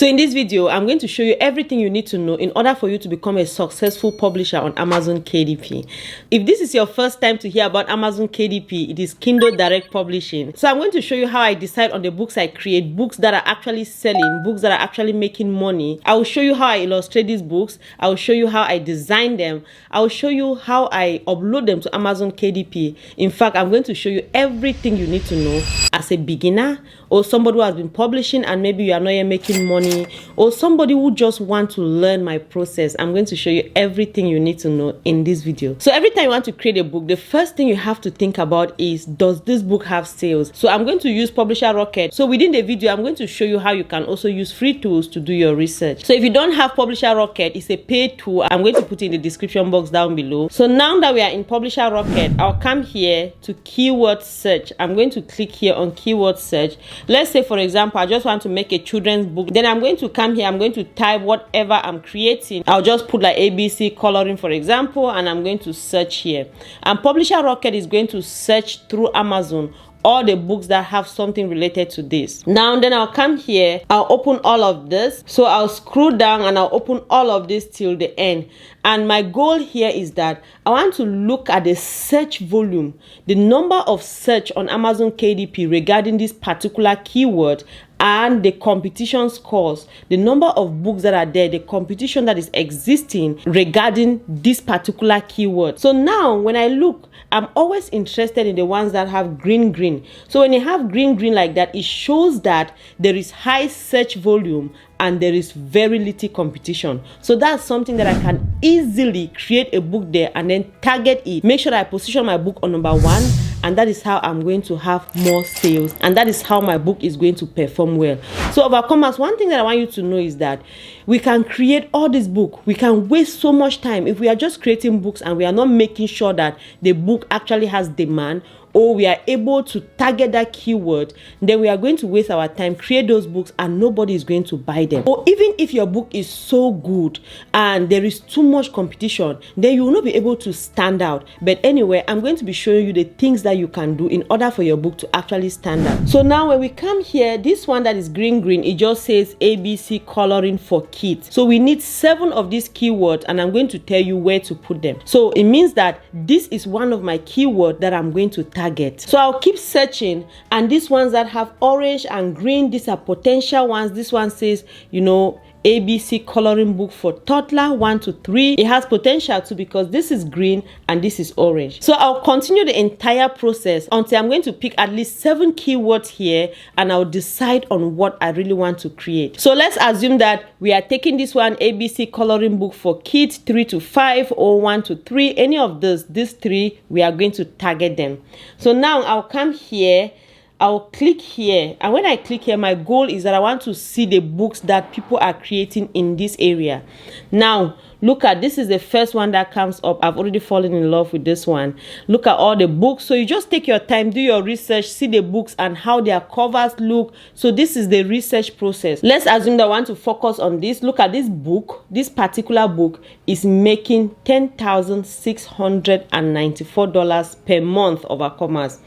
So in this video, I'm going to show you everything you need to know in order for you to become a successful publisher on Amazon KDP. If this is your first time to hear about Amazon KDP, it is Kindle Direct Publishing. So I'm going to show you how I decide on the books I create, books that are actually selling, books that are actually making money. I will show you how I illustrate these books. I will show you how I design them. I will show you how I upload them to Amazon KDP. In fact, I'm going to show you everything you need to know as a beginner, or somebody who has been publishing and maybe you are not yet making money, or somebody who just want to learn my process. I'm going to show you everything you need to know in this video. So every time you want to create a book, the first thing you have to think about is, does this book have sales? So I'm going to use Publisher Rocket. So within the video, I'm going to show you how you can also use free tools to do your research. So if you don't have Publisher Rocket, it's a paid tool. I'm going to put it in the description box down below. So now that we are in Publisher Rocket, I'll come here to keyword search. I'm going to click here on keyword search. Let's say, for example, I just want to make a children's book. Then I'm going to come here. I'm going to type whatever I'm creating. I'll just put like ABC coloring, for example, and I'm going to search here. And Publisher Rocket is going to search through Amazon all the books that have something related to this. Now then, I'll come here, I'll open all of this. So I'll scroll down and I'll open all of this till the end. And my goal here is that I want to look at the search volume, the number of search on Amazon KDP regarding this particular keyword, and the competition scores, the number of books that are there, the competition that is existing regarding this particular keyword. So now when I look, I'm always interested in the ones that have green. So when you have green like that, it shows that there is high search volume and there is very little competition. So that's something that I can easily create a book there and then target it. Make sure that I position my book on number 1, and that is how I'm going to have more sales, and that is how my book is going to perform well. So overcomers, one thing that I want you to know is that we can create all this book. We can waste so much time if we are just creating books and we are not making sure that the book actually has demand, or we are able to target that keyword. Then we are going to waste our time, create those books, and nobody is going to buy them. Or even if your book is so good and there is too much competition, then you will not be able to stand out. But anyway, I'm going to be showing you the things that you can do in order for your book to actually stand out. So now when we come here, this one that is green, it just says ABC coloring for kids. So we need 7 of these keywords, and I'm going to tell you where to put them. So it means that this is one of my keywords that I'm going to target. So I'll keep searching, and these ones that have orange and green, these are potential ones. This one says, ABC coloring book for toddler 1 to 3. It has potential too because this is green and this is orange. So I'll continue the entire process until I'm going to pick at least 7 keywords here, and I'll decide on what I really want to create. So let's assume that we are taking this one, ABC coloring book for kids 3 to 5 or 1 to 3. Any of these 3, we are going to target them. So now I'll come here, I'll click here, and when I click here, my goal is that I want to see the books that people are creating in this area. Now look at this, is the first one that comes up. I've already fallen in love with this one. Look at all the books. So you just take your time, do your research, see the books and how their covers look. So this is the research process. Let's assume that I want to focus on this. Look at this book. This particular book is making $10,694 per month over commerce.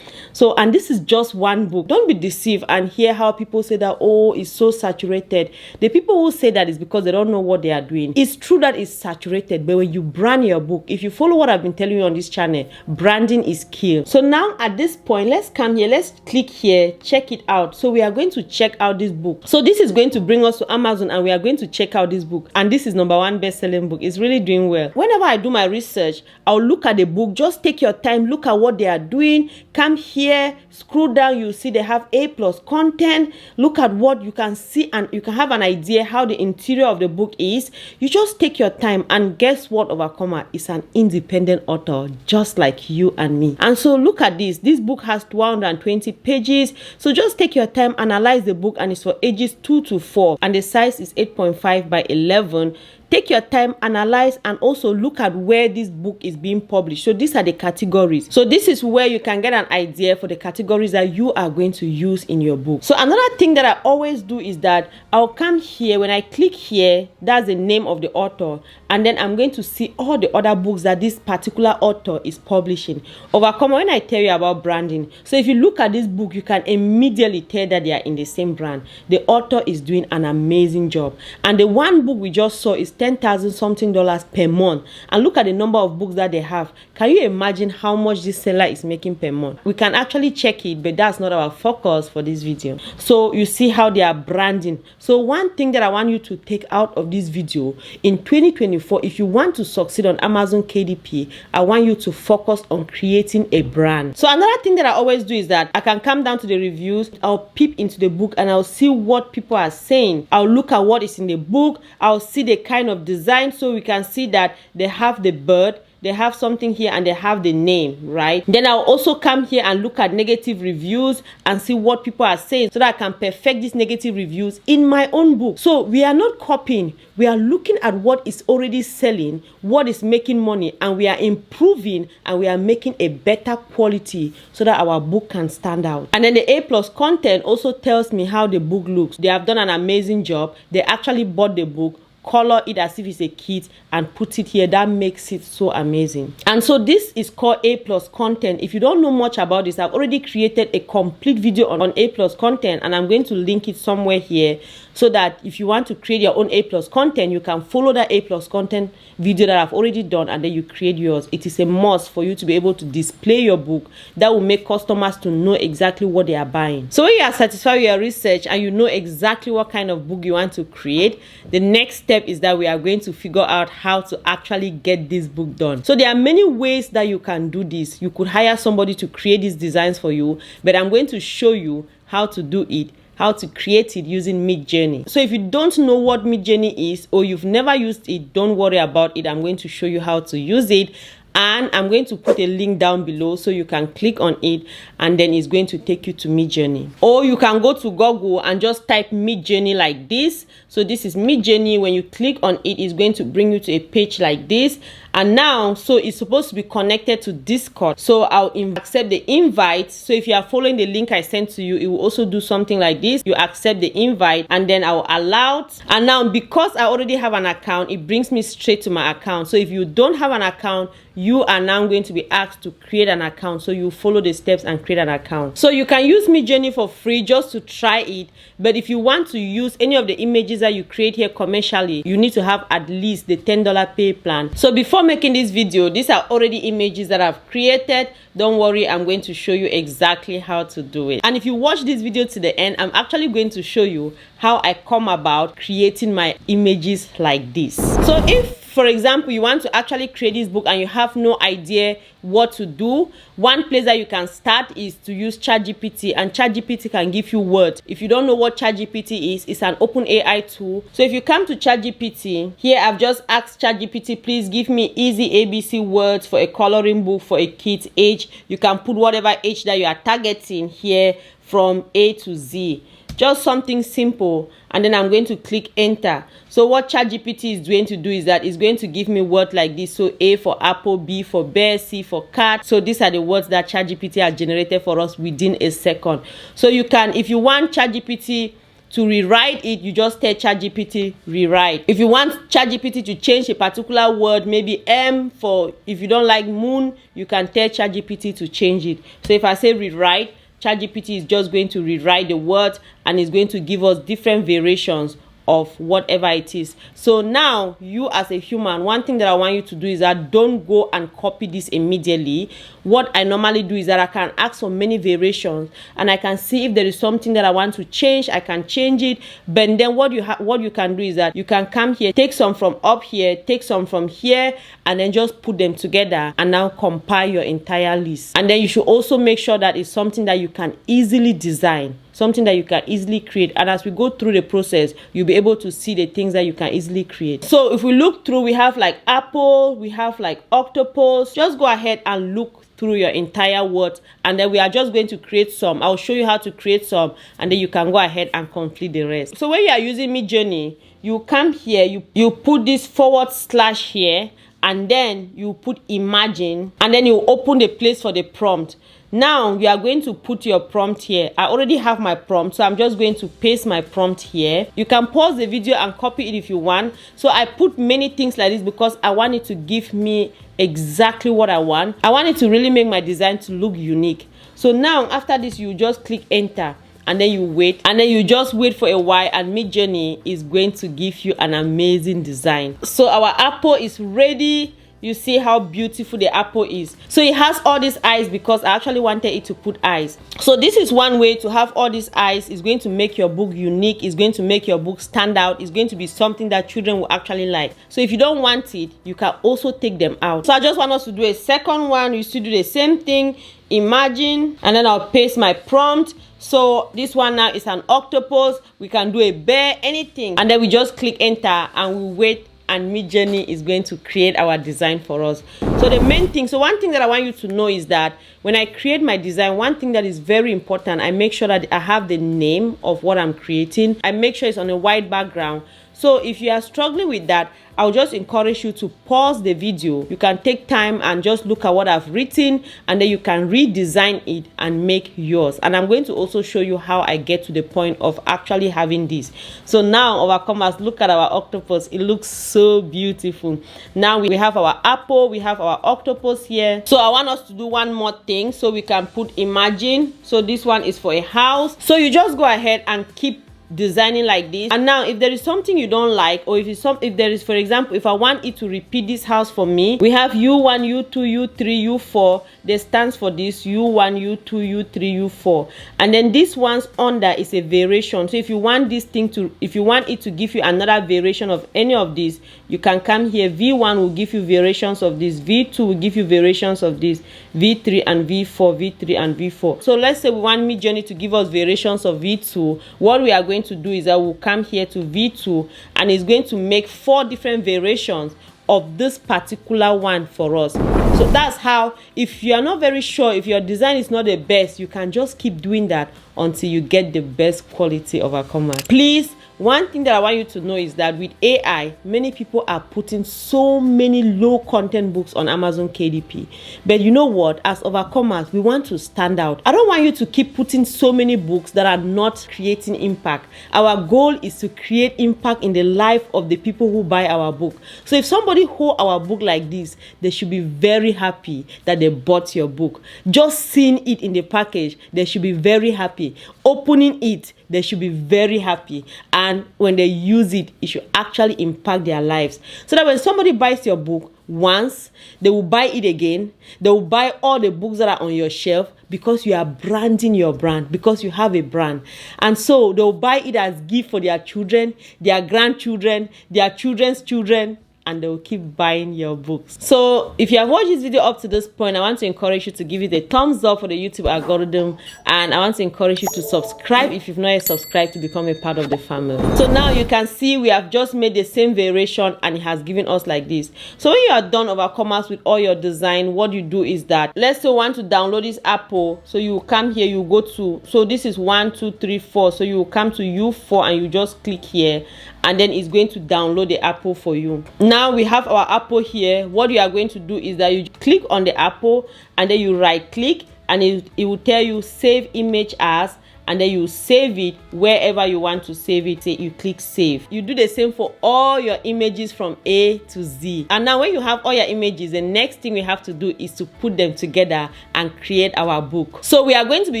So, and this is just one book. Don't be deceived and hear how people say that, oh, it's so saturated. The people who say that is because they don't know what they are doing. It's true that it's saturated, but when you brand your book, if you follow what I've been telling you on this channel, branding is key. So now at this point, let's come here, let's click here, check it out. So we are going to check out this book. So this is going to bring us to Amazon, and we are going to check out this book, and this is #1 best-selling book. It's really doing well. Whenever I do my research, I'll look at the book. Just take your time, look at what they are doing. Come here, scroll down, you see they have A+ content. Look at what you can see, and you can have an idea how the interior of the book is. You just take your time, and guess what? Overcomer is an independent author just like you and me. And so look at this. This book has 220 pages. So just take your time, analyze the book, and it's for ages 2 to 4, and the size is 8.5 by 11. take your time, analyze, and also look at where this book is being published. So these are the categories. So this is where you can get an idea for the categories that you are going to use in your book. So another thing that I always do is that I'll come here. When I click here, that's the name of the author, and then I'm going to see all the other books that this particular author is publishing. Overcome when I tell you about branding. So if you look at this book, you can immediately tell that they are in the same brand. The author is doing an amazing job, and the one book we just saw is $10,000 something per month. And look at the number of books that they have. Can you imagine how much this seller is making per month? We can actually check it, but that's not our focus for this video. So you see how they are branding. So one thing that I want you to take out of this video in 2024, if you want to succeed on Amazon KDP, I want you to focus on creating a brand. So another thing that I always do is that I can come down to the reviews, I'll peep into the book, and I'll see what people are saying. I'll look at what is in the book, I'll see the kind of design, so we can see that they have the bird, they have something here, and they have the name, right? Then I'll also come here and look at negative reviews and see what people are saying, so that I can perfect these negative reviews in my own book. So we are not copying, we are looking at what is already selling, what is making money, and we are improving, and we are making a better quality so that our book can stand out. And then the A+ content also tells me how the book looks. They have done an amazing job. They actually bought the book, color it as if it's a kit, and put it here. That makes it so amazing. And so this is called A+ content. If you don't know much about this, I've already created a complete video on A+ content, and I'm going to link it somewhere here, so that if you want to create your own A+ content, you can follow that A+ content video that I've already done, and then you create yours. It is a must for you to be able to display your book. That will make customers to know exactly what they are buying. So when you are satisfied with your research and you know exactly what kind of book you want to create, the next step is that we are going to figure out how to actually get this book done. So there are many ways that you can do this. You could hire somebody to create these designs for you, but I'm going to show you how to do it, how to create it using Midjourney. So if you don't know what Midjourney is, or you've never used it, don't worry about it. I'm going to show you how to use it, and I'm going to put a link down below so you can click on it, and then it's going to take you to Midjourney. Or you can go to Google and just type Midjourney like this. So this is Midjourney. When you click on it, it's going to bring you to a page like this. And now, so it's supposed to be connected to Discord. So I'll accept the invite. So if you are following the link I sent to you, it will also do something like this. You accept the invite, and then I'll allow it. And now, because I already have an account, it brings me straight to my account. So if you don't have an account, you are now going to be asked to create an account. So you follow the steps and create an account. So you can use Midjourney for free just to try it. But if you want to use any of the images that you create here commercially, you need to have at least the $10 pay plan. So before making this video, these are already images that I've created. Don't worry, I'm going to show you exactly how to do it. And if you watch this video to the end, I'm actually going to show you how I come about creating my images like this. So if, for example, you want to actually create this book and you have no idea what to do, one place that you can start is to use ChatGPT, and ChatGPT can give you words. If you don't know what ChatGPT is, it's an open AI tool. So if you come to ChatGPT, here I've just asked ChatGPT, please give me easy ABC words for a coloring book for a kid's age. You can put whatever age that you are targeting here from A to Z. Just something simple, and then I'm going to click enter. So what ChatGPT is going to do is that it's going to give me words like this. So A for apple, B for bear, C for cat. So these are the words that ChatGPT has generated for us within a second. So you can, if you want ChatGPT to rewrite it, you just tell ChatGPT rewrite. If you want ChatGPT to change a particular word, maybe M for, if you don't like moon, you can tell ChatGPT to change it. So if I say rewrite, ChatGPT is just going to rewrite the word, and it's going to give us different variations of whatever it is. So now, you as a human, one thing that I want you to do is that don't go and copy this immediately. What I normally do is that I can ask for many variations, and I can see if there is something that I want to change, I can change it. But then what you can do is that you can come here, take some from up here, take some from here, and then just put them together and now compile your entire list. And then you should also make sure that it's something that you can easily design. something that you can easily create. And as we go through the process, you'll be able to see the things that you can easily create. So if we look through, we have like apple, we have like octopus. Just go ahead and look through your entire word, and then we are just going to create some. I'll show you how to create some, and then you can go ahead and complete the rest. So when you are using Midjourney, you come here, you put this / here, and then you put imagine, and then you open the place for the prompt. Now you are going to put your prompt here. I already have my prompt, so I'm just going to paste my prompt here. You can pause the video and copy it if you want. So I put many things like this because I want it to give me exactly what I want. I want it to really make my design to look unique. So now after this, you just click enter, and then you wait, and then you just wait for a while, and Midjourney is going to give you an amazing design. So our apple is ready. You see how beautiful the apple is. So it has all these eyes because I actually wanted it to put eyes. So this is one way to have all these eyes. It's going to make your book unique. It's going to make your book stand out. It's going to be something that children will actually like. So if you don't want it, you can also take them out. So I just want us to do a second one. You still do the same thing. Imagine, and then I'll paste my prompt. So this one now is an octopus. We can do a bear, anything. And then we just click enter and we wait, and Midjourney is going to create our design for us. So the main thing, so one thing that I want you to know is that when I create my design, one thing that is very important, I make sure that I have the name of what I'm creating. I make sure it's on a white background. So if you are struggling with that, I'll just encourage you to pause the video. You can take time and just look at what I've written, and then you can redesign it and make yours. And I'm going to also show you how I get to the point of actually having this. So now overcomers, look at our octopus. It looks so beautiful. Now we have our apple, we have our octopus here. So I want us to do one more thing, so we can put imagine. So this one is for a house. So you just go ahead and keep designing like this. And now if there is something you don't like, or if there is, for example, if I want it to repeat this house for me, we have U1, U2, U3, U4. That stands for this U1, U2, U3, U4. And then this one's under is a variation. So if you want this thing to, if you want it to give you another variation of any of these, you can come here. V1 will give you variations of this, V2 will give you variations of this, V3 and V4, V3 and V4. So let's say we want Midjourney to give us variations of V2. What we are going to do is that we'll come here to V2, and it's going to make 4 different variations of this particular one for us. So that's how, if you are not very sure, if your design is not the best, you can just keep doing that until you get the best quality of a command. Please, one thing that I want you to know is that with AI, many people are putting so many low content books on Amazon KDP. But you know what? As overcomers, we want to stand out. I don't want you to keep putting so many books that are not creating impact. Our goal is to create impact in the life of the people who buy our book. So if somebody hold our book like this, they should be very happy that they bought your book. Just seeing it in the package, they should be very happy. Opening it, they should be very happy. And when they use it, it should actually impact their lives. So that when somebody buys your book once, they will buy it again. They will buy all the books that are on your shelf, because you are branding your brand, because you have a brand. And so they'll buy it as gift for their children, their grandchildren, their children's children, and they will keep buying your books. So if you have watched this video up to this point, I want to encourage you to give it a thumbs up for the YouTube algorithm, and I want to encourage you to subscribe if you've not yet subscribed to become a part of the family. So now you can see we have just made the same variation, and it has given us like this. So when you are done overcomers with all your design, what you do is that, let's say you want to download this apple. So you come here, you go to, so this is 1, 2, 3, 4. So you will come to U4 and you just click here, and then it's going to download the apple for you. Now we have our apple here. What you are going to do is that you click on the apple, and then you right click, and it will tell you save image as, and then you save it wherever you want to save it. You click save. You do the same for all your images from A to Z. And now when you have all your images, the next thing we have to do is to put them together and create our book. So we are going to be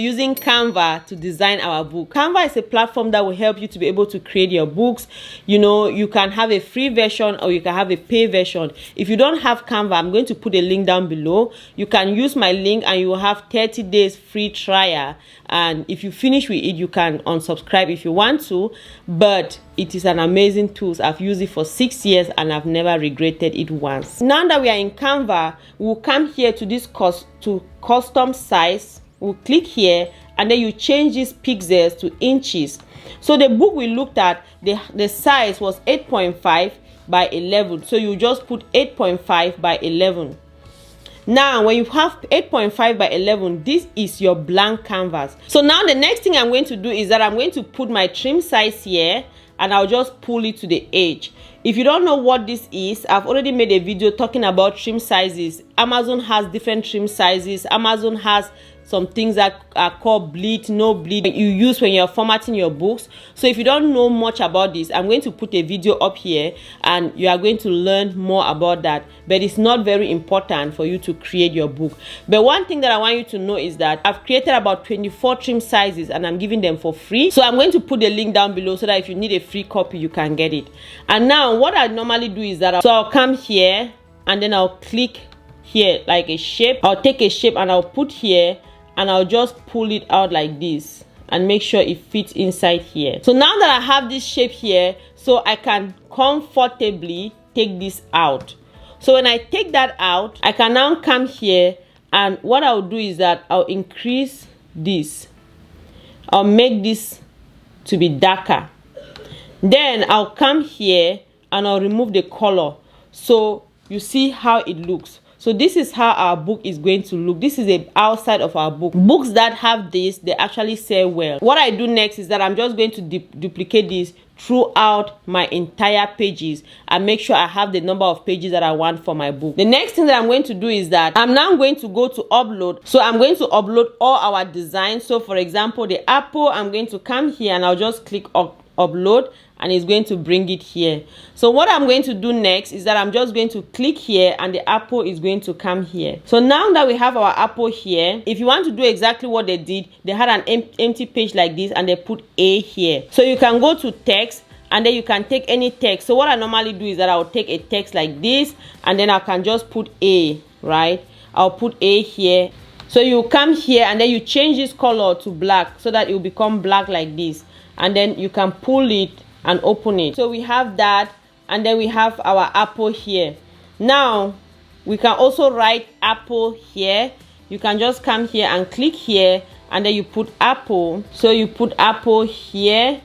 using Canva to design our book. Canva is a platform that will help you to be able to create your books. You know, you can have a free version or you can have a pay version. If you don't have Canva, I'm going to put a link down below. You can use my link and you will have 30 days free trial. And if you finish with it, you can unsubscribe if you want to, but it is an amazing tool. I've used it for 6 years and I've never regretted it once. Now that we are in Canva, we'll come here to this custom size. will click here, and then you change these pixels to inches. So the book we looked at, the size was 8.5 by 11. So you just put 8.5 by 11. Now, when you have 8.5 by 11, this is your blank canvas. So now the next thing I'm going to do is that I'm going to put my trim size here, and I'll just pull it to the edge. If you don't know what this is, I've already made a video talking about trim sizes. Amazon has different trim sizes. Amazon has some things that are called bleed, no bleed, you use when you're formatting your books. So if you don't know much about this, I'm going to put a video up here and you are going to learn more about that. But it's not very important for you to create your book. But one thing that I want you to know is that I've created about 24 trim sizes and I'm giving them for free. So I'm going to put the link down below so that if you need a free copy, you can get it. And now what I normally do is that I'll come here and then I'll click here like a shape. I'll take a shape and I'll put here, and I'll just pull it out like this and make sure it fits inside here. So now that I have this shape here, so I can comfortably take this out. So when I take that out, I can now come here, and what I'll do is that I'll increase this. I'll make this to be darker. Then I'll come here and I'll remove the color. So you see how it looks. So this is how our book is going to look. This is the outside of our book. Books that have this, they actually sell well. What I do next is that I'm just going to duplicate this throughout my entire pages and make sure I have the number of pages that I want for my book. The next thing that I'm going to do is that I'm now going to go to upload. So I'm going to upload all our designs. So for example, the apple, I'm going to come here and I'll just click upload, and it's going to bring it here. So what I'm going to do next is that I'm just going to click here and the apple is going to come here. So now that we have our apple here, if you want to do exactly what they did, they had an empty page like this and they put A here. So you can go to text and then you can take any text. So what I normally do is that I'll take a text like this and then I can just put A, right? I'll put A here. So you come here and then you change this color to black so that it will become black like this. And then you can pull it and open it. So we have that, and then we have our apple here. Now we can also write apple here. You can just come here and click here, and then you put apple. So you put apple here.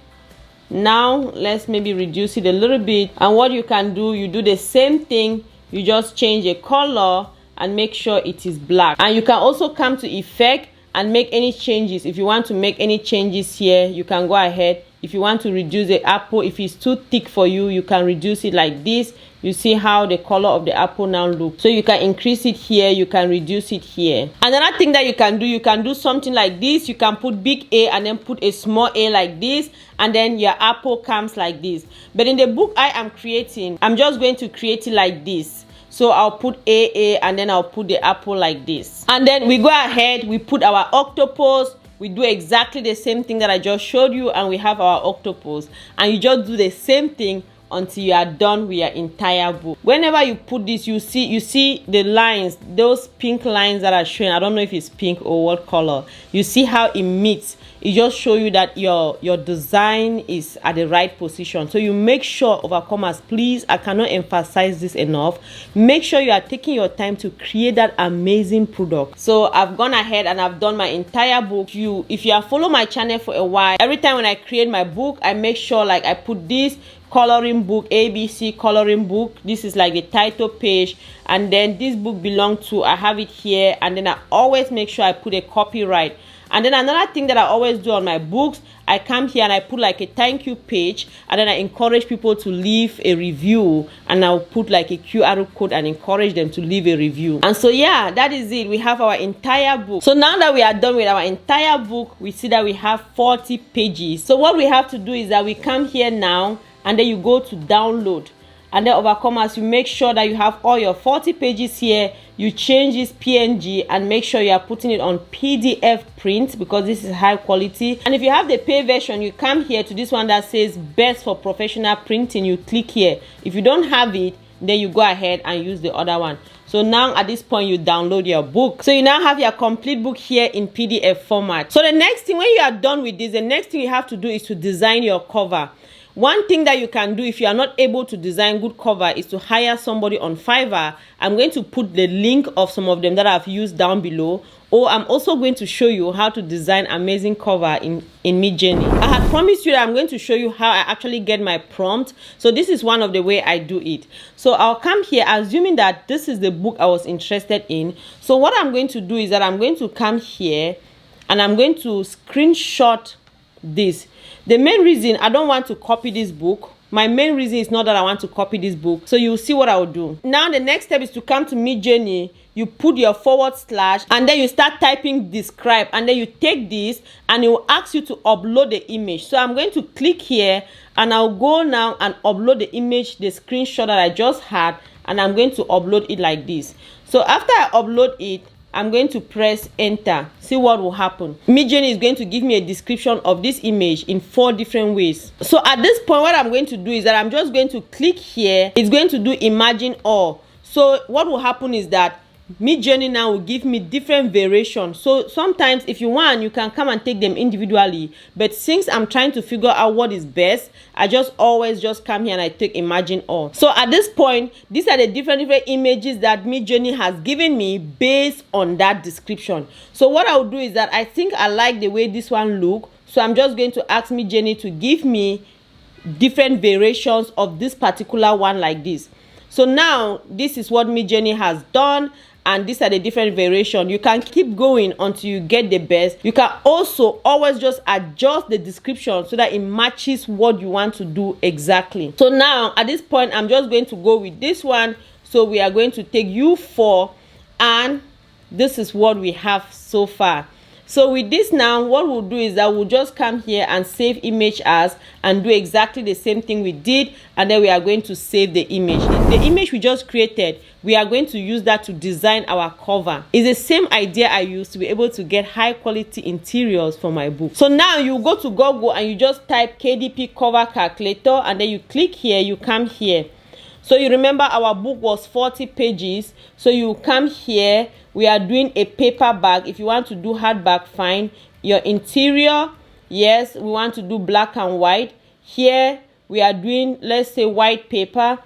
Now let's maybe reduce it a little bit, and what you can do, you do the same thing. You just change a color and make sure it is black. And you can also come to effect and make any changes. If you want to make any changes here, you can go ahead. If you want to reduce the apple, if it's too thick for you, you can reduce it like this. You see how the color of the apple now looks. So you can increase it here, you can reduce it here. Another thing that you can do something like this. You can put big A and then put a small A like this, and then your apple comes like this. But in the book I am creating, I'm just going to create it like this. So I'll put AA and then I'll put the apple like this. And then we go ahead, we put our octopus. We do exactly the same thing that I just showed you, and we have our octopus. And you just do the same thing until you are done with your entire book. Whenever you put this, you see the lines, those pink lines that are showing. I don't know if it's pink or what color. You see how it meets. It just shows you that your design is at the right position. So you make sure, overcomers, please, I cannot emphasize this enough. Make sure you are taking your time to create that amazing product. So I've gone ahead and I've done my entire book. If you have followed my channel for a while, every time when I create my book, I make sure like I put this coloring book, ABC coloring book. This is like the title page, and then this book belongs to, I have it here, and then I always make sure I put a copyright. And then another thing that I always do on my books, I come here and I put like a thank you page, and then I encourage people to leave a review, and I'll put like a QR code and encourage them to leave a review. And so yeah, that is it. We have our entire book. So now that we are done with our entire book, we see that we have 40 pages. So what we have to do is that we come here now, and then you go to download. And then overcomers, you make sure that you have all your 40 pages here. You change this PNG and make sure you are putting it on PDF print, because this is high quality. And if you have the pay version, you come here to this one that says best for professional printing. You click here. If you don't have it, then you go ahead and use the other one. So now at this point, you download your book. So you now have your complete book here in PDF format. So the next thing, when you are done with this, the next thing you have to do is to design your cover. One thing that you can do if you are not able to design good cover is to hire somebody on Fiverr. I'm going to put the link of some of them that I've used down below, or I'm also going to show you how to design amazing cover in Midjourney. I had promised you that I'm going to show you how I actually get my prompt. So this is one of the way I do it. So I'll come here, assuming that this is the book I was interested in. So what I'm going to do is that I'm going to come here and I'm going to screenshot this. The main reason I don't want to copy this book, my main reason is not that I want to copy this book. So you'll see what I'll do. Now the next step is to come to Midjourney. You put your / and then you start typing describe, and then you take this and it will ask you to upload the image. So I'm going to click here and I'll go now and upload the image, the screenshot that I just had, and I'm going to upload it like this. So after I upload it, I'm going to press enter. See what will happen. Midjourney is going to give me a description of this image in 4 different ways. So at this point, what I'm going to do is that I'm just going to click here. It's going to do imagine all. So what will happen is that Midjourney now will give me different variations. So sometimes if you want, you can come and take them individually. But since I'm trying to figure out what is best, I just always just come here and I take imagine all. So at this point, these are the different images that Midjourney has given me based on that description. So what I'll do is that I think I like the way this one look. So I'm just going to ask Midjourney to give me different variations of this particular one like this. So now this is what Midjourney has done. And these are the different variations. You can keep going until you get the best. You can also always just adjust the description so that it matches what you want to do exactly. So now at this point, I'm just going to go with this one. So we are going to take U4, and this is what we have so far. So with this now, what we'll do is that we'll just come here and save image as, and do exactly the same thing we did, and then we are going to save the image. The image we just created, we are going to use that to design our cover. It's the same idea I used to be able to get high quality interiors for my book. So now you go to Google and you just type KDP cover calculator, and then you click here, you come here. So you remember our book was 40 pages. So you come here, we are doing a paperback. If you want to do hardback, fine. Your interior, yes, we want to do black and white. Here we are doing, let's say, white paper.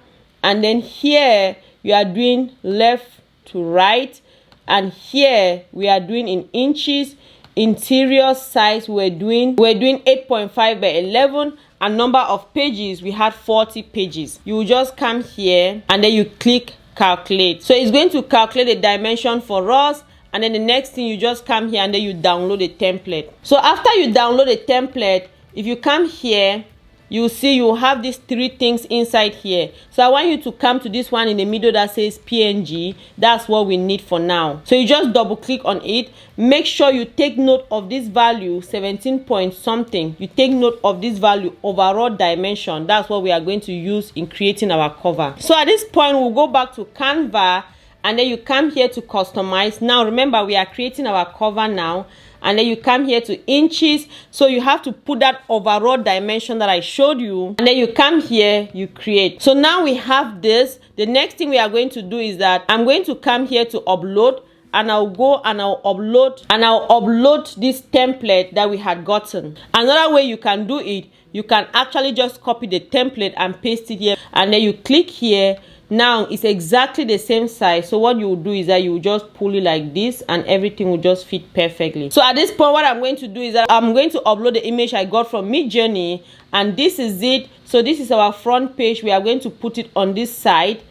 And then here we are doing left to right. And here we are doing in inches. Interior size we're doing 8.5 by 11. And number of pages, we had 40 pages. You will just come here and then you click calculate. So it's going to calculate the dimension for us, and then the next thing, you just come here and then you download the template. So after you download the template, if you come here, you see you have these 3 things inside here. So I want you to come to this one in the middle that says PNG. That's what we need for now. So you just double click on it. Make sure you take note of this value, 17 point something. You take note of this value, overall dimension. That's what we are going to use in creating our cover. So at this point, we'll go back to Canva, and then you come here to customize. Now remember, we are creating our cover now. And then you come here to inches. So you have to put that overall dimension that I showed you. And then you come here, you create. So now we have this. The next thing we are going to do is that I'm going to come here to upload. And I'll go and I'll upload this template that we had gotten. Another way you can do it, you can actually just copy the template and paste it here. And then you click here. Now it's exactly the same size. So what you will do is that you will just pull it like this, and everything will just fit perfectly. So at this point, what I'm going to do is that I'm going to upload the image I got from Midjourney, and this is it. So this is our front page. We are going to put it on this side,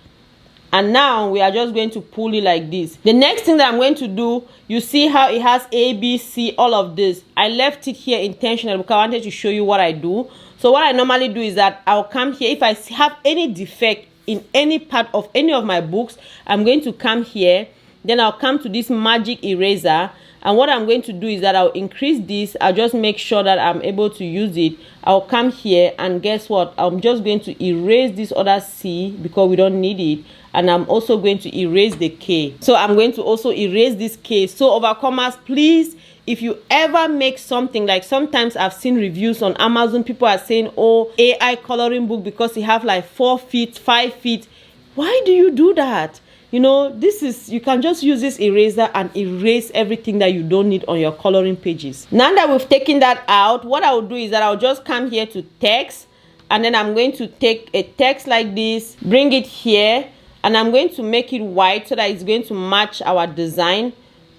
and now we are just going to pull it like this. The next thing that I'm going to do, you see how it has A, B, C, all of this. I left it here intentionally because I wanted to show you what I do. So what I normally do is that I'll come here. If I have any defect in any part of any of my books, I'm going to come here, then I'll come to this magic eraser, and what I'm going to do is that I'll increase this. I'll just make sure that I'm able to use it. I'll come here, and guess what, I'm just going to erase this other C because we don't need it, and I'm also going to erase the K. So I'm going to also erase this K. So overcomers, please, if you ever make something, like sometimes I've seen reviews on Amazon, people are saying, oh, AI coloring book because you have like 4 feet, 5 feet. Why do you do that? You know, you can just use this eraser and erase everything that you don't need on your coloring pages. Now that we've taken that out, what I'll do is that I'll just come here to text, and then I'm going to take a text like this, bring it here, and I'm going to make it white so that it's going to match our design.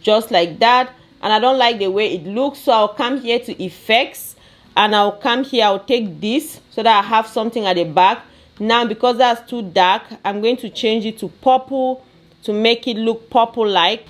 just like that, and I don't like the way it looks, so I'll come here to effects, and I'll come here, I'll take this so that I have something at the back. Now because that's too dark, I'm going to change it to purple to make it look purple like.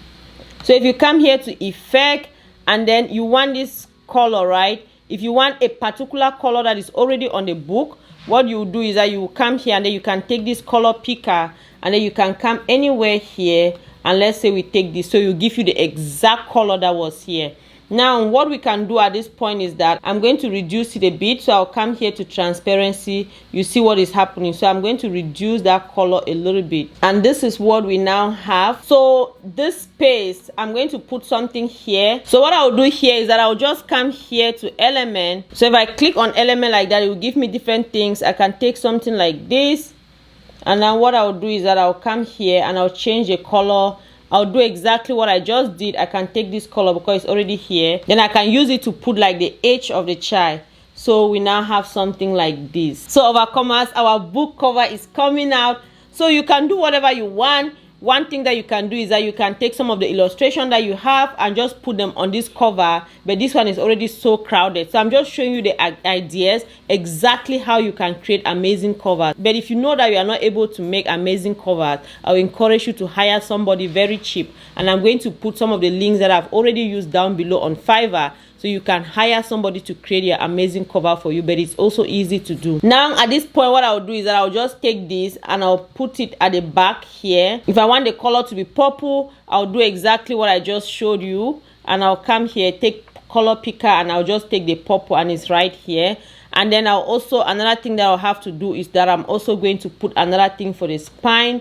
So if you come here to effect, and then you want this color, right? If you want a particular color that is already on the book, what you do is that you come here and then you can take this color picker, and then you can come anywhere here, and let's say we take this, so you give you the exact color that was here. Now what we can do at this point is that I'm going to reduce it a bit, so I'll come here to transparency. You see what is happening, so I'm going to reduce that color a little bit, and this is what we now have. So this space, I'm going to put something here. So what I'll do here is that I'll just come here to element. So if I click on element like that, it will give me different things. I can take something like this, and now what I'll do is that I'll come here and I'll change the color. I'll do exactly what I just did. I can take this color because it's already here. Then I can use it to put like the age of the child. So we now have something like this. So overcomers, our book cover is coming out. So you can do whatever you want. One thing that you can do is that you can take some of the illustration that you have and just put them on this cover, but this one is already so crowded. So I'm just showing you the ideas, exactly how you can create amazing covers. But if you know that you are not able to make amazing covers, I will encourage you to hire somebody very cheap, and I'm going to put some of the links that I've already used down below on Fiverr, so you can hire somebody to create your amazing cover for you, but it's also easy to do. Now at this point, what I'll do is that I'll just take this and I'll put it at the back here. If I want the color to be purple, I'll do exactly what I just showed you, and I'll come here, take color picker, and I'll just take the purple, and it's right here. And then I'll also, another thing that I'll have to do is that I'm also going to put another thing for the spine.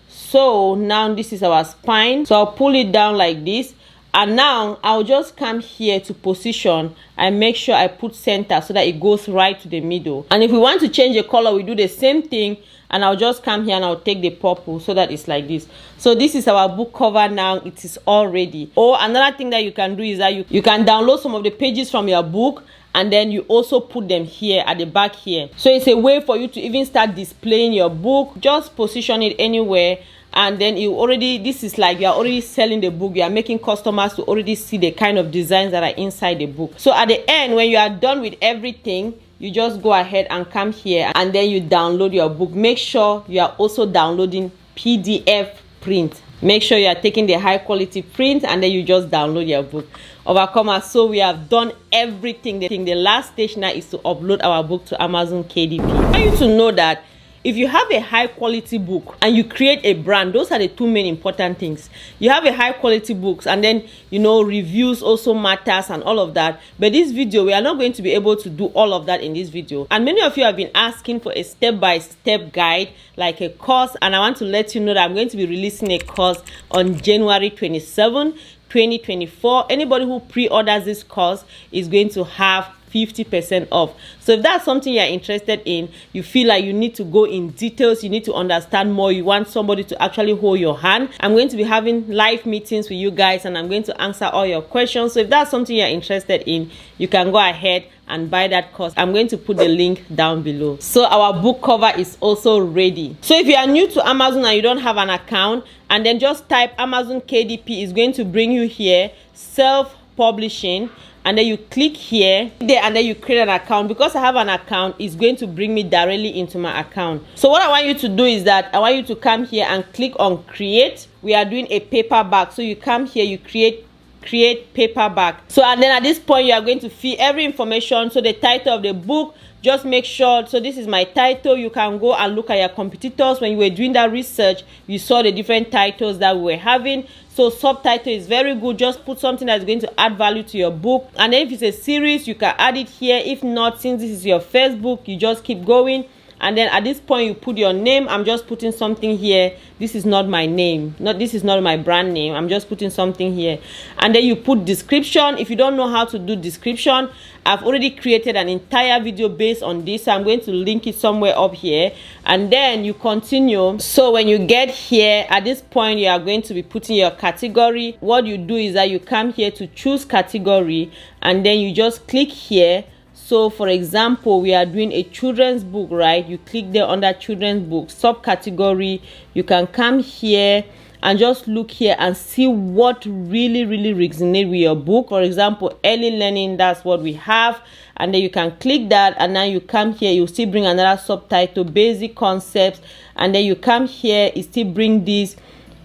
So now this is our spine, so I'll pull it down like this. And now I'll just come here to position and make sure I put center so that it goes right to the middle. And if we want to change the color, we do the same thing, and I'll just come here and I'll take the purple so that it's like this. So this is our book cover now. It is all ready. Or another thing that you can do is that you can download some of the pages from your book, and then you also put them here at the back here. So it's a way for you to even start displaying your book. Just position it anywhere, and then you already, this is like you are already selling the book. You are making customers to already see the kind of designs that are inside the book. So at the end, when you are done with everything, you just go ahead and come here, and then you download your book. Make sure you are also downloading PDF print. Make sure you are taking the high quality print, and then you just download your book. Overcomers, so we have done everything. The last stage now is to upload our book to Amazon KDP. I want you to know that if you have a high quality book and you create a brand, those are the two main important things. You have a high quality books, and then reviews also matters and all of that. But this video, we are not going to be able to do all of that in this video. And many of you have been asking for a step-by-step guide, like a course, and I want to let you know that I'm going to be releasing a course on January 27, 2024. Anybody who pre-orders this course is going to have 50% off. So if that's something you're interested in, you feel like you need to go in details, you need to understand more, you want somebody to actually hold your hand, I'm going to be having live meetings with you guys, and I'm going to answer all your questions. So if that's something you're interested in, you can go ahead and buy that course. I'm going to put the link down below. So our book cover is also ready. So if you are new to Amazon and you don't have an account, and then just type Amazon KDP, is going to bring you here, self-publishing, and then you click here there, and then you create an account. Because I have an account, it's going to bring me directly into my account. So what I want you to do is that I want you to come here and click on create. We are doing a paperback, so you come here, you create paperback. So and then at this point you are going to fill every information. So the title of the book, just make sure, so this is my title. You can go and look at your competitors. When you were doing that research, you saw the different titles that we were having. So subtitle is very good. Just put something that's going to add value to your book. And then if it's a series, you can add it here. If not, since this is your first book, you just keep going. And then at this point you put your name. I'm just putting something here. This is not my name, this is not my brand name. I'm just putting something here. And then you put description. If you don't know how to do description, I've already created an entire video based on this, so I'm going to link it somewhere up here. And then you continue. So when you get here, at this point you are going to be putting your category. What you do is that you come here to choose category, and then you just click here. So for example, we are doing a children's book, right? You click there under children's book, subcategory. You can come here and just look here and see what really resonates with your book. For example, early learning, that's what we have. And then you can click that, and now you come here, you still bring another subtitle, basic concepts, and then you come here, it still bring this.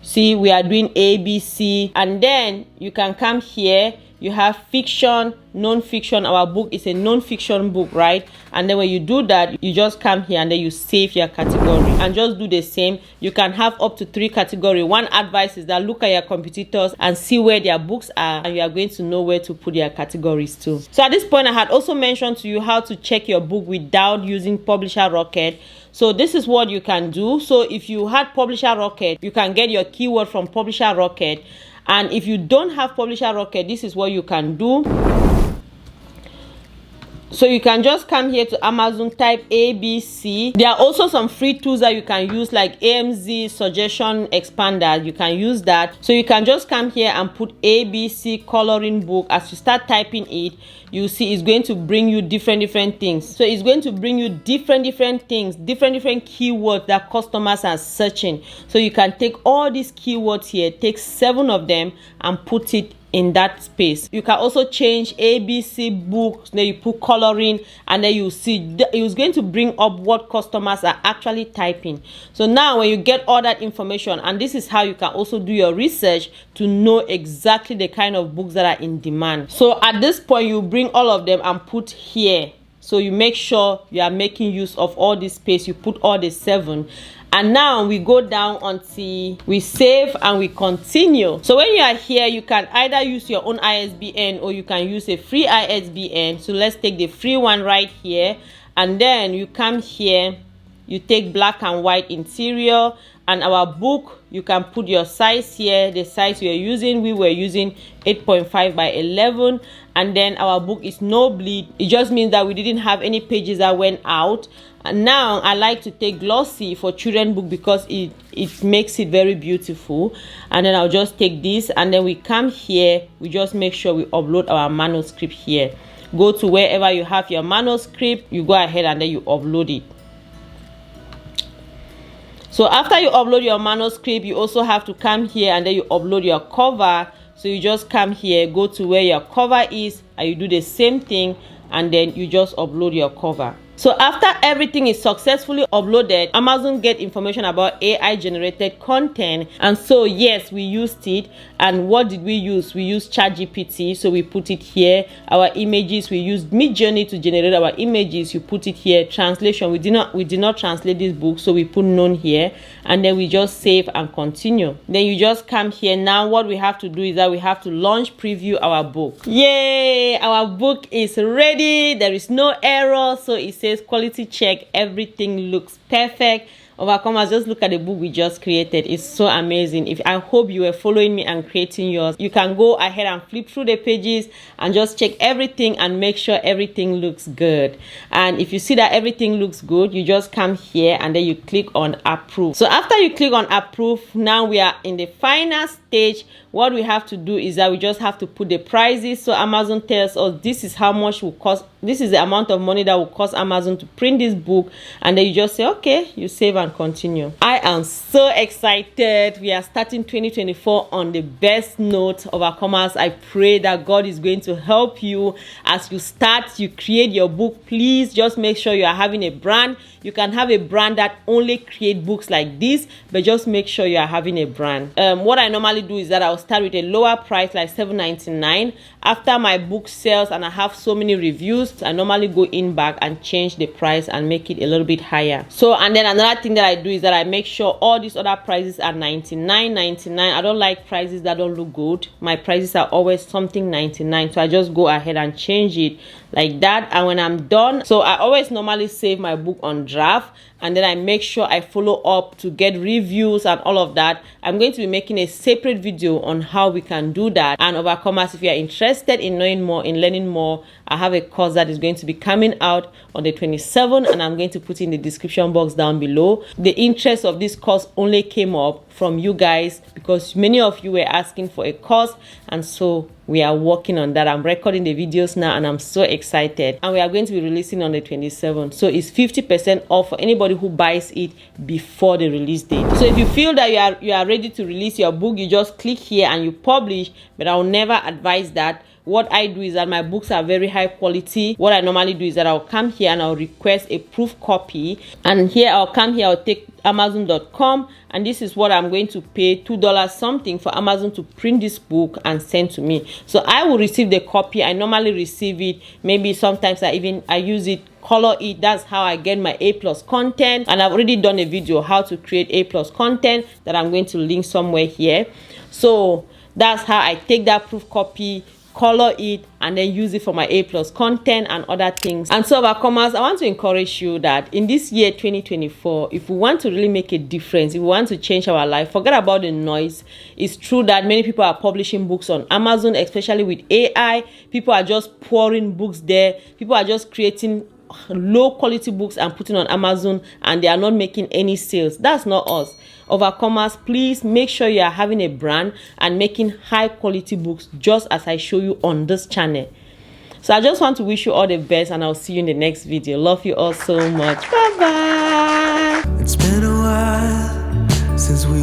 See, we are doing ABC, and then you can come here, you have fiction, non-fiction. Our book is a non-fiction book, right? And then when you do that, you just come here and then you save your category and just do the same. You can have up to 3 categories. One advice is that look at your competitors and see where their books are, and you are going to know where to put their categories too. So at this point, I had also mentioned to you how to check your book without using Publisher Rocket. So this is what you can do. So if you had Publisher Rocket, you can get your keyword from Publisher Rocket. And if you don't have Publisher Rocket, this is what you can do. So you can just come here to Amazon, type ABC. There are also some free tools that you can use, like AMZ Suggestion Expander. You can use that. So you can just come here and put ABC coloring book. As you start typing it, you see it's going to bring you different things. So it's going to bring you different things, different keywords that customers are searching. So you can take all these keywords here, take 7 of them and put it in that space. You can also change ABC book, then you put coloring, and then you see it's going to bring up what customers are actually typing. So now when you get all that information, and this is how you can also do your research to know exactly the kind of books that are in demand. So at this point, you bring all of them and put here. So you make sure you are making use of all this space. You put all the 7. And now we go down until we save and we continue. So when you are here, you can either use your own ISBN or you can use a free ISBN. So let's take the free one right here. And then you come here, you take black and white interior, and our book, you can put your size here, the size we are using. We were using 8.5 by 11. And then our book is no bleed. It just means that we didn't have any pages that went out. And now I like to take glossy for children book because it makes it very beautiful. And then I'll just take this, and then we come here, we just make sure we upload our manuscript here. Go to wherever you have your manuscript, you go ahead and then you upload it. So after you upload your manuscript, you also have to come here and then you upload your cover. So you just come here, go to where your cover is, and you do the same thing, and then you just upload your cover. So after everything is successfully uploaded, Amazon get information about AI generated content. And so yes, we used it. And what did we use? We used ChatGPT. So we put it here. Our images, we used Midjourney to generate our images. You put it here. Translation, we did not translate this book, so we put none here. And then we just save and continue. Then you just come here. Now what we have to do is that we have to launch preview our book. Yay! Our book is ready. There is no error. So it says quality check, everything looks perfect. Overcomers, just look at the book we just created. It's so amazing. I hope you were following me and creating yours. You can go ahead and flip through the pages and just check everything and make sure everything looks good. And if you see that everything looks good, you just come here and then you click on approve. So after you click on approve, now we are in the final stage. What we have to do is that we just have to put the prices. So Amazon tells us this is how much will cost. This is the amount of money that will cost Amazon to print this book. And then you just say, okay, you save and continue. I am so excited. We are starting 2024 on the best note. Overcomers, I pray that God is going to help you as you start, you create your book. Please just make sure you are having a brand. You can have a brand that only create books like this, but just make sure you are having a brand. What I normally do is that I'll start with a lower price, like $7.99. After my book sells and I have so many reviews, I normally go in back and change the price and make it a little bit higher. So, and then another thing that I do is that I make sure all these other prices are $99.99. I don't like prices that don't look good. My prices are always something $99. So I just go ahead and change it like that. And when I'm done, so I always normally save my book on draft, and then I make sure I follow up to get reviews and all of that. I'm going to be making a separate video on how we can do that. And Overcomers, if you are interested in knowing more, in learning more, I have a course that is going to be coming out on the 27th, and I'm going to put in the description box down below. The interest of this course only came up from you guys because many of you were asking for a course, and so we are working on that. I'm recording the videos now and I'm so excited, and we are going to be releasing on the 27th. So it's 50% off for anybody anybody who buys it before the release date. So if you feel that you are ready to release your book, you just click here and you publish, but I will never advise that. What I do is that my books are very high quality. What I normally do is that I'll come here and I'll request a proof copy, and here I'll take Amazon.com, and this is what I'm going to pay, $2 something for Amazon to print this book and send to me. So I will receive the copy. I normally receive it, maybe sometimes I use it, color it. That's how I get my A+ content, and I've already done a video how to create A+ content that I'm going to link somewhere here. So that's how I take that proof copy, color it, and then use it for my A+ content and other things. And so, overcomers, I want to encourage you that in this year 2024, if we want to really make a difference, if we want to change our life, forget about the noise. It's true that many people are publishing books on Amazon, especially with AI. People are just pouring books there. People are just creating low quality books and putting on Amazon, and they are not making any sales. That's not us. Overcomers, please make sure you are having a brand and making high quality books, just as I show you on this channel. So I just want to wish you all the best, and I'll see you in the next video. Love you all so much. Bye bye. It's been a while since we